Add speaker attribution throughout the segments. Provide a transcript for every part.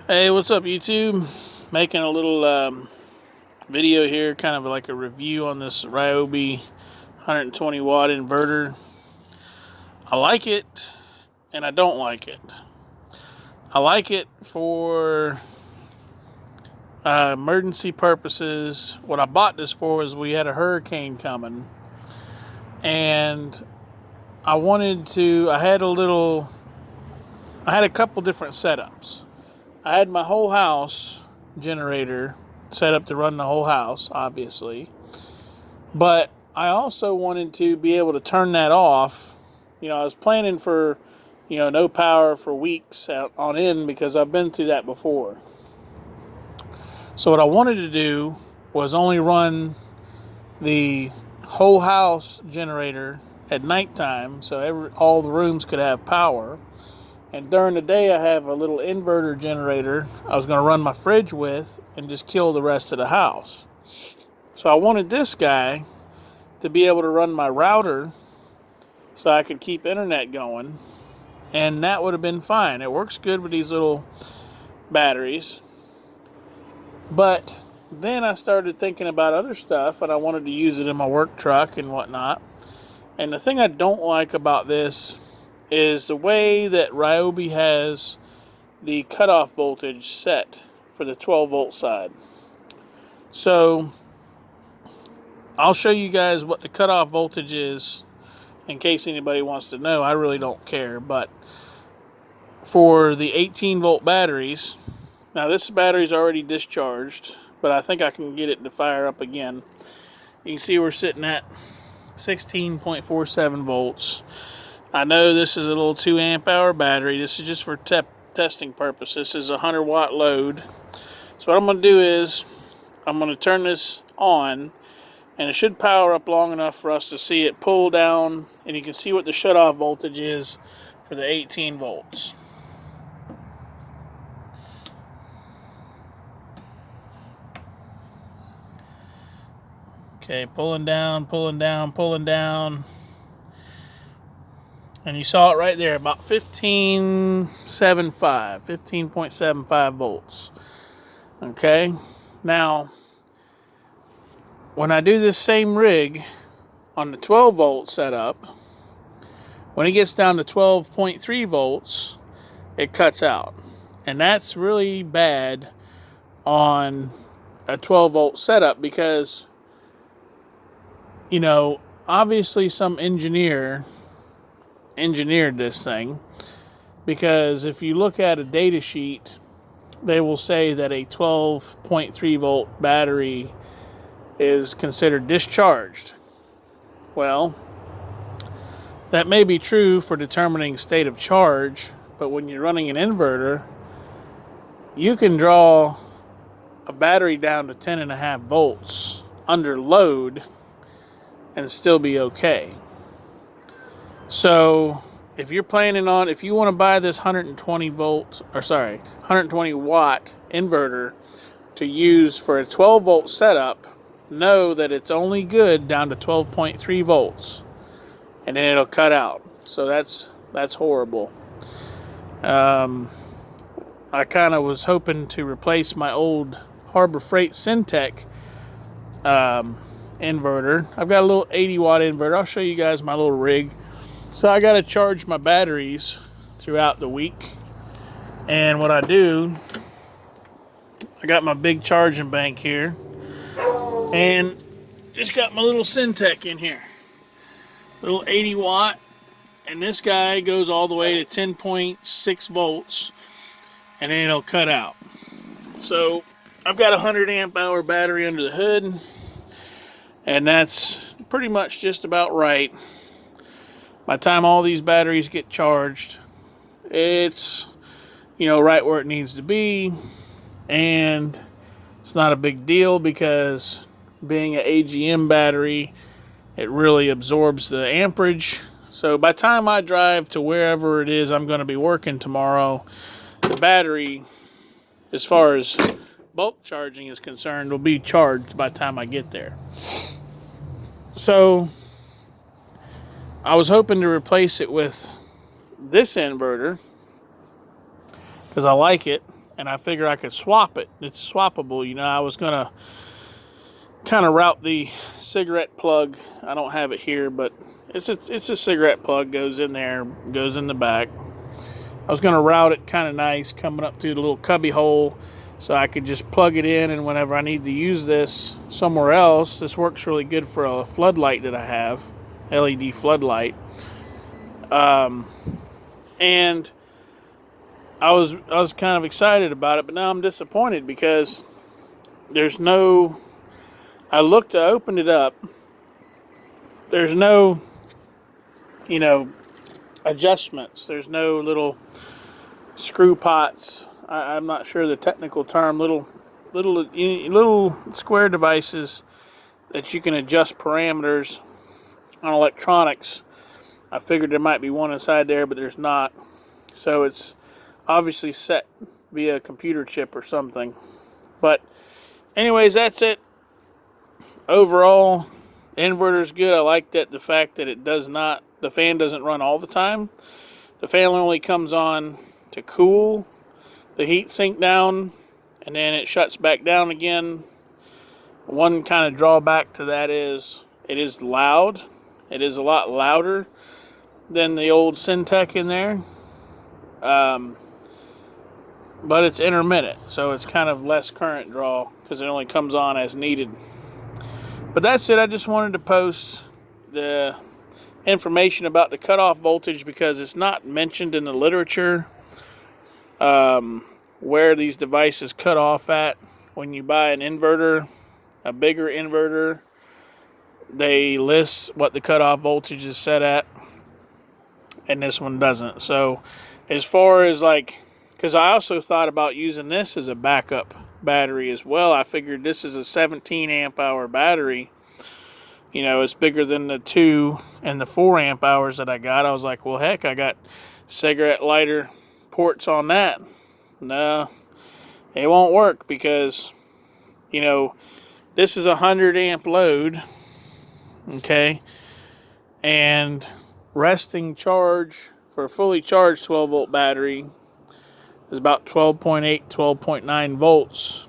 Speaker 1: Hey, what's up, YouTube? Making a little video here, kind of like a review on this Ryobi 120 watt inverter. I like it and I don't like it. I like it for emergency purposes. What I bought this for was we had a hurricane coming, and I had a couple different setups. I had my whole house generator set up to run the whole house, obviously. But I also wanted to be able to turn that off. I was planning for, no power for weeks out on end because I've been through that before. So what I wanted to do was only run the whole house generator at nighttime so all the rooms could have power. And during the day, I have a little inverter generator I was going to run my fridge with and just kill the rest of the house. So I wanted this guy to be able to run my router so I could keep internet going. And that would have been fine. It works good with these little batteries. But then I started thinking about other stuff, and I wanted to use it in my work truck and whatnot. And the thing I don't like about this is the way that Ryobi has the cutoff voltage set for the 12 volt side. So I'll show you guys what the cutoff voltage is in case anybody wants to know. I really don't care, but for the 18 volt batteries, now this battery is already discharged, but I think I can get it to fire up again. You can see we're sitting at 16.47 volts. I know this is a little 2 amp hour battery. This is just for testing purposes. This is a 100 watt load. So what I'm going to do is I'm going to turn this on, and it should power up long enough for us to see it pull down, and you can see what the shutoff voltage is for the 18 volts. Okay, pulling down, pulling down, pulling down. And you saw it right there, about 15.75 volts. Okay, now when I do this same rig on the 12 volt setup, when it gets down to 12.3 volts, it cuts out. And that's really bad on a 12 volt setup because, obviously some engineered this thing, because if you look at a data sheet, they will say that a 12.3 volt battery is considered discharged. Well, that may be true for determining state of charge, but when you're running an inverter, you can draw a battery down to 10.5 volts under load and still be okay. So if you want to buy this 120 watt inverter to use for a 12 volt setup, know that it's only good down to 12.3 volts, and then it'll cut out. So that's horrible. I kind of was hoping to replace my old Harbor Freight Syntec inverter. I've got a little 80 watt inverter. I'll show you guys my little rig. So I got to charge my batteries throughout the week. And what I do, I got my big charging bank here. And just got my little Syntec in here. Little 80 watt. And this guy goes all the way to 10.6 volts. And then it'll cut out. So I've got a 100 amp hour battery under the hood. And that's pretty much just about right. By the time all these batteries get charged, it's, right where it needs to be. And it's not a big deal because being an AGM battery, it really absorbs the amperage. So by the time I drive to wherever it is I'm going to be working tomorrow, the battery, as far as bulk charging is concerned, will be charged by the time I get there. So I was hoping to replace it with this inverter because I like it. and I figure I could swap it. It's swappable. You know, I was going to kind of route the cigarette plug. I don't have it here, but it's a cigarette plug, goes in there, goes in the back. I was going to route it kind of nice, coming up through the little cubby hole, so I could just plug it in, and whenever I need to use this somewhere else, this works really good for a floodlight that I have, LED floodlight. And I was kind of excited about it, but now I'm disappointed because there's no. I opened it up. There's no, you know, adjustments. There's no little screw pots. I'm not sure the technical term. Little square devices that you can adjust parameters on electronics. I figured there might be one inside there, but there's not. So it's obviously set via a computer chip or something. But anyways, that's it. Overall, the inverter's good. I like that the fact that the fan doesn't run all the time. The fan only comes on to cool the heat sink down, and then it shuts back down again. One kind of drawback to that is it is loud. It is a lot louder than the old Syntec in there. But it's intermittent, so it's kind of less current draw because it only comes on as needed. But that's it. I just wanted to post the information about the cutoff voltage because it's not mentioned in the literature where these devices cut off at. When you buy an inverter, a bigger inverter, they list what the cutoff voltage is set at, and this one doesn't. So as far as because I also thought about using this as a backup battery as well. I figured this is a 17 amp hour battery. You know, it's bigger than the 2 and the 4 amp hours that I got. I was like, well, heck, I got cigarette lighter ports on that. No, it won't work because, you know, this is a 100 amp load, okay, and resting charge for a fully charged 12 volt battery is about 12.8, 12.9 volts.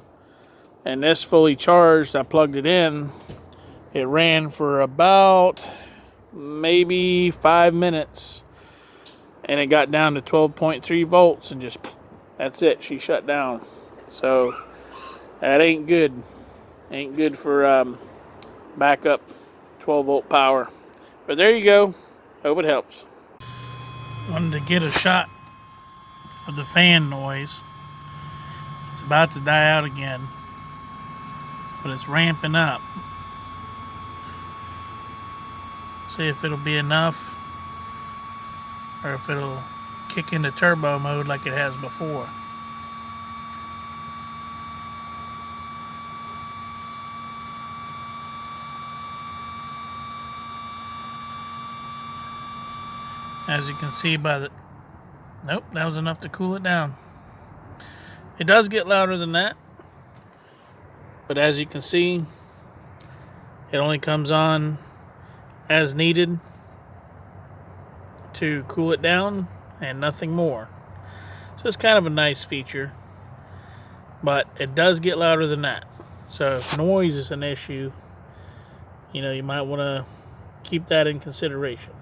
Speaker 1: And this fully charged, I plugged it in, it ran for about maybe 5 minutes, and it got down to 12.3 volts, and just, that's it, she shut down. So that ain't good. Ain't good for backup 12 volt power. But there you go. Hope it helps. Wanted to get a shot of the fan noise. It's about to die out again, but it's ramping up. See if it'll be enough, or if it'll kick into turbo mode like it has before. As you can see by the... Nope, that was enough to cool it down. It does get louder than that, but as you can see, it only comes on as needed to cool it down and nothing more. So it's kind of a nice feature, but it does get louder than that. So if noise is an issue, you know, you might want to keep that in consideration.